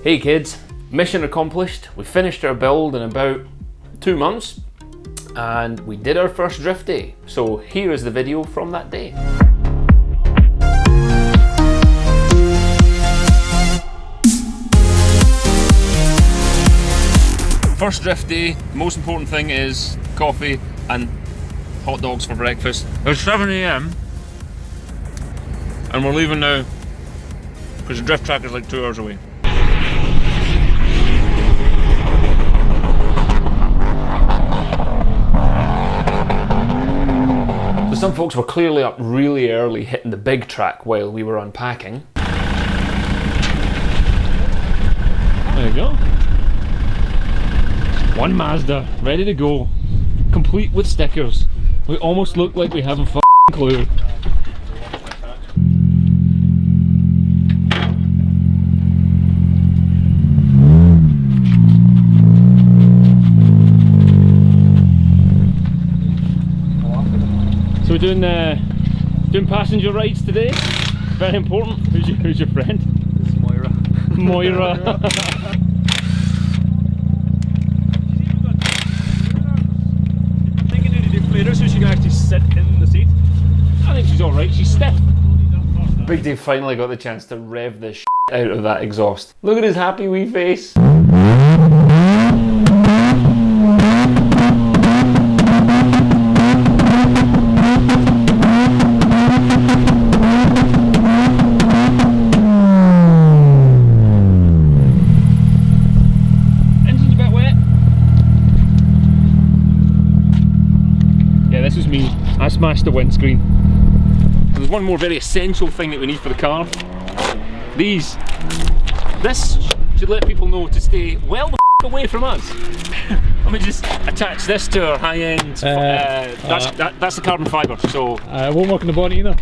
Hey kids, mission accomplished. We finished our build in about 2 months and we did our first drift day. So here is the video from that day. First drift day, the most important thing is coffee and hot dogs for breakfast. It's 7 AM and we're leaving now because the drift track is like 2 hours away. So some folks were clearly up really early hitting the big track while we were unpacking. There you go. One Mazda, ready to go, complete with stickers. We almost look like we have a f***ing clue. So we're doing passenger rides today. Very important. Who's your friend? It's Moira. Moira. So she can actually sit in the seat. I think she's alright, she's stiff. Big Dave finally got the chance to rev the shit out of that exhaust. Look at his happy wee face. Engine's a bit wet. Yeah, this was me. I smashed the windscreen. There's one more very essential thing that we need for the car. This should let people know to stay well the f away from us. Let me just attach this to our high-end. That's the carbon fibre. So it won't work in the bonnet either.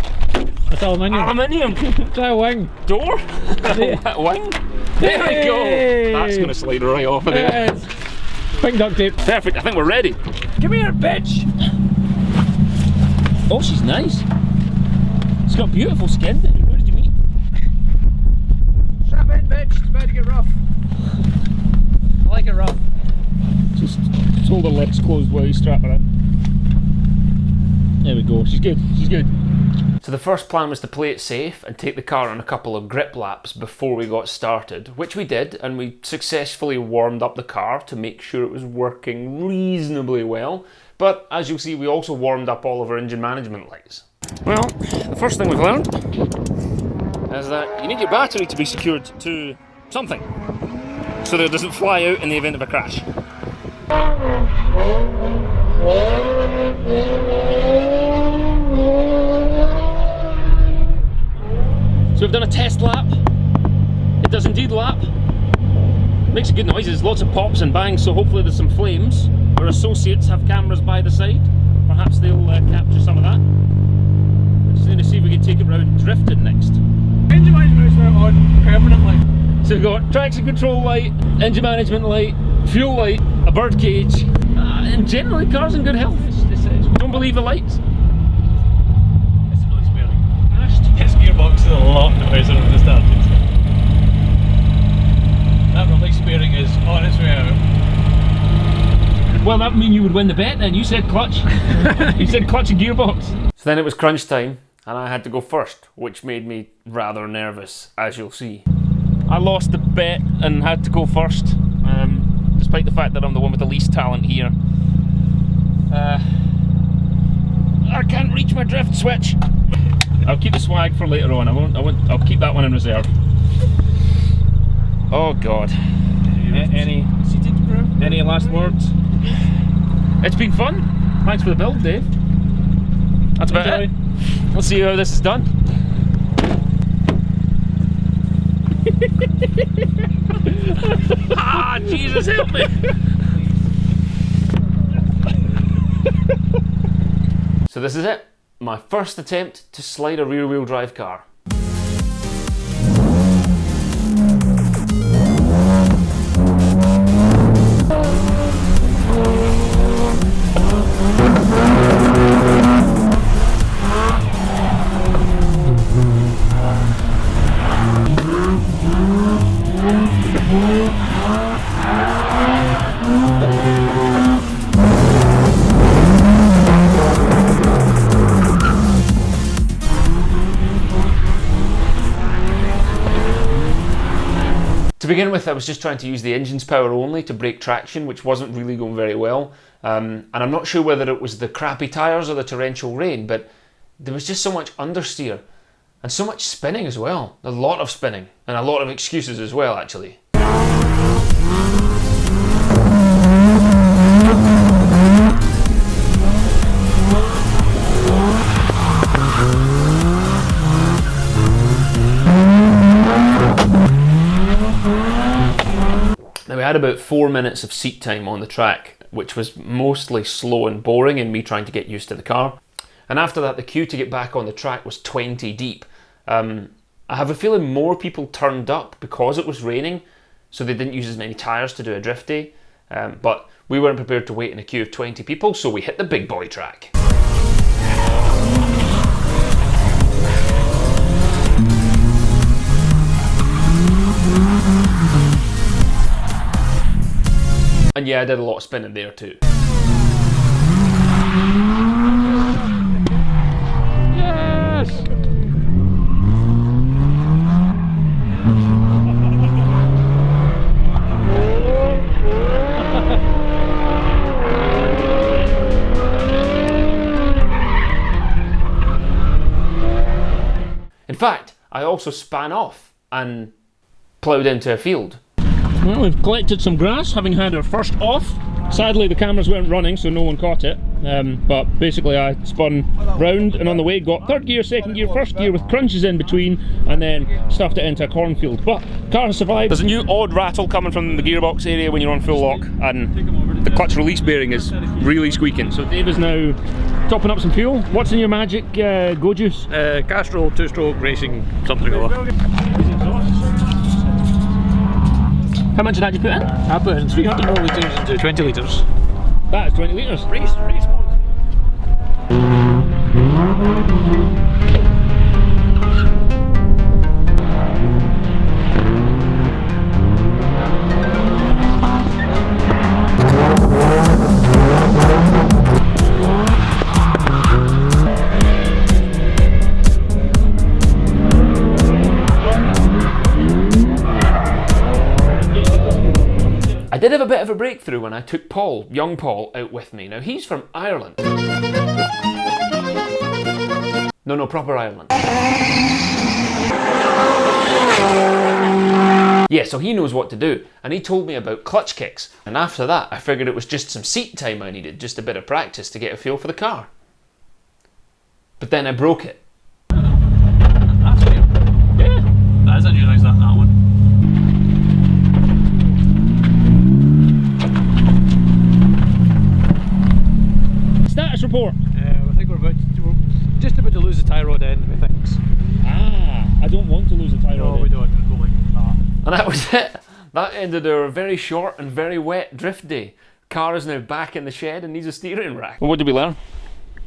That's aluminium. Aluminium. Try a wing. Door. Wing. There we go. That's going to slide right off of there. Yes. Pink duct tape. Perfect. I think we're ready. Come here, bitch. Oh, she's nice. She's got beautiful skin. Where did you meet? Strap in, bitch. It's about to get rough. I like it rough. Just hold her legs closed while you strap her in. There we go. She's good. She's good. So the first plan was to play it safe and take the car on a couple of grip laps before we got started, which we did, and we successfully warmed up the car to make sure it was working reasonably well. But as you'll see, we also warmed up all of our engine management lights. Well, the first thing we've learned is that you need your battery to be secured to something so that it doesn't fly out in the event of a crash. So we've done a test lap. It does indeed lap. Makes good noises, lots of pops and bangs, so hopefully there's some flames. Our associates have cameras by the side. Perhaps they'll capture some of that. We're just going to see if we can take it round drifted next. Engine management are on permanently. So we've got traction control light, engine management light, fuel light, a bird cage, and generally cars in good health. Don't believe the lights. It's a noise bearing. His gearbox is a lot noiser than the started. That release bearing is on its way out. Well, that would mean you would win the bet then. You said clutch. You said clutch and gearbox. So then it was crunch time and I had to go first, which made me rather nervous, as you'll see. I lost the bet and had to go first, despite the fact that I'm the one with the least talent here. I can't reach my drift switch. I'll keep the swag for later on. I'll keep that one in reserve. Oh God. Any last words? It's been fun. Thanks for the build, Dave. That's about it. Let's see how this is done. Ah, Jesus help me! So this is it. My first attempt to slide a rear-wheel drive car. To begin with, I was just trying to use the engine's power only to break traction, which wasn't really going very well. And I'm not sure whether it was the crappy tyres or the torrential rain, but there was just so much understeer and so much spinning as well. A lot of spinning and a lot of excuses as well, actually. Now we had about 4 minutes of seat time on the track, which was mostly slow and boring and me trying to get used to the car. And after that, the queue to get back on the track was 20 deep. I have a feeling more people turned up because it was raining, so they didn't use as many tyres to do a drift day. But we weren't prepared to wait in a queue of 20 people, so we hit the big boy track. And yeah, I did a lot of spinning there too. Yes! In fact, I also span off and ploughed into a field. Well, we've collected some grass, having had our first off. Sadly, the cameras weren't running, so no one caught it. But basically, I spun round and on the way got third gear, second gear, first gear with crunches in between, and then stuffed it into a cornfield. But car has survived. There's a new odd rattle coming from the gearbox area when you're on full lock, and the clutch release bearing is really squeaking. So Dave is now topping up some fuel. What's in your magic go juice? Castrol 2-stroke racing something or other. How much did you put in? I put in 300 millilitres into 20 litres. That is 20 litres. Race mode. I did have a bit of a breakthrough when I took Paul, young Paul, out with me. Now he's from Ireland. No, proper Ireland. Yeah, so he knows what to do, and he told me about clutch kicks. And after that, I figured it was just some seat time I needed, just a bit of practice to get a feel for the car. But then I broke it. That's weird. Yeah. I didn't realise that one. Status report. I think we're just about to lose the tie rod end, methinks. I don't want to lose a tyre. No, we don't. We'll go like that. And that was it. That ended our very short and very wet drift day. Car is now back in the shed and needs a steering rack. Well, what did we learn?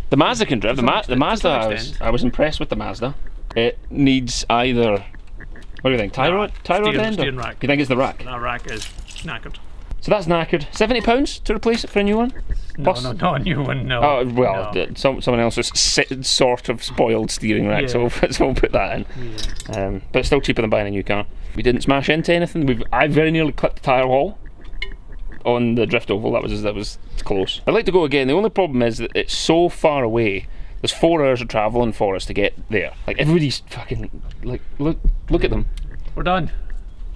The Mazda can drive. The Mazda, I was impressed with the Mazda. It needs either, what do you think, tie rod end? Steering rack. Do you think it's the rack? That rack is knackered. So that's knackered. £70 to replace it for a new one? No, not a new one, no. Oh, well, no. someone else's sort of spoiled steering rack, so we'll put that in. Yeah. But it's still cheaper than buying a new car. We didn't smash into anything. I very nearly clipped the tyre wall on the drift oval. That was close. I'd like to go again. The only problem is that it's so far away. There's 4 hours of travelling for us to get there. Like, everybody's fucking, like, look at them. We're done.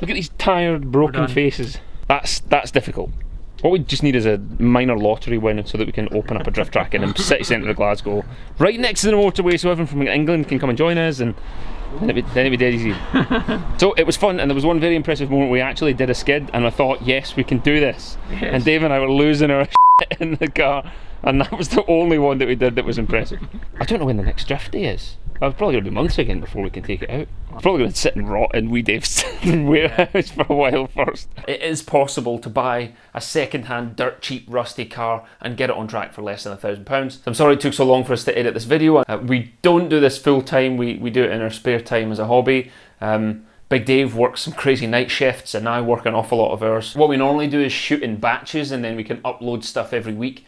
Look at these tired, broken faces. That's difficult. What we just need is a minor lottery win so that we can open up a drift track in the city centre of Glasgow, right next to the motorway, so everyone from England can come and join us, and then it'd be dead easy. So it was fun, and there was one very impressive moment. We actually did a skid, and I thought, yes, we can do this. Yes. And Dave and I were losing our shit in the car, and that was the only one that we did that was impressive. I don't know when the next drift day is. It's probably going to be months again before we can take it out. It's probably going to sit and rot in wee Dave's warehouse for a while first. It is possible to buy a second-hand, dirt cheap, rusty car and get it on track for less than £1,000. I'm sorry it took so long for us to edit this video. We don't do this full time. We do it in our spare time as a hobby. Big Dave works some crazy night shifts and I work an awful lot of hours. What we normally do is shoot in batches and then we can upload stuff every week.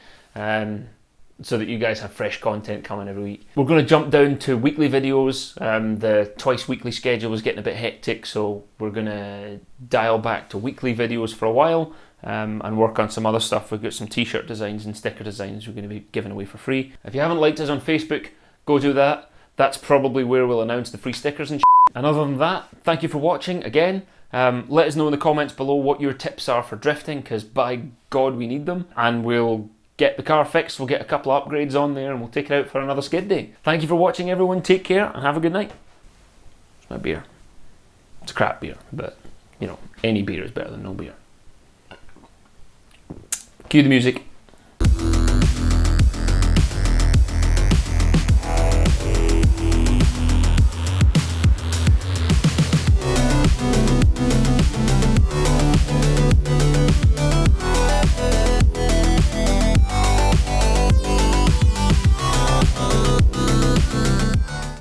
so that you guys have fresh content coming every week. We're going to jump down to weekly videos. The twice weekly schedule was getting a bit hectic, so we're going to dial back to weekly videos for a while and work on some other stuff. We've got some t-shirt designs and sticker designs we're going to be giving away for free. If you haven't liked us on Facebook, go do that. That's probably where we'll announce the free stickers and shit. And other than that, thank you for watching again. Let us know in the comments below what your tips are for drifting, because by God we need them, and we'll get the car fixed, we'll get a couple of upgrades on there, and we'll take it out for another skid day. Thank you for watching, everyone. Take care and have a good night. It's my beer. It's a crap beer, but you know, any beer is better than no beer. Cue the music.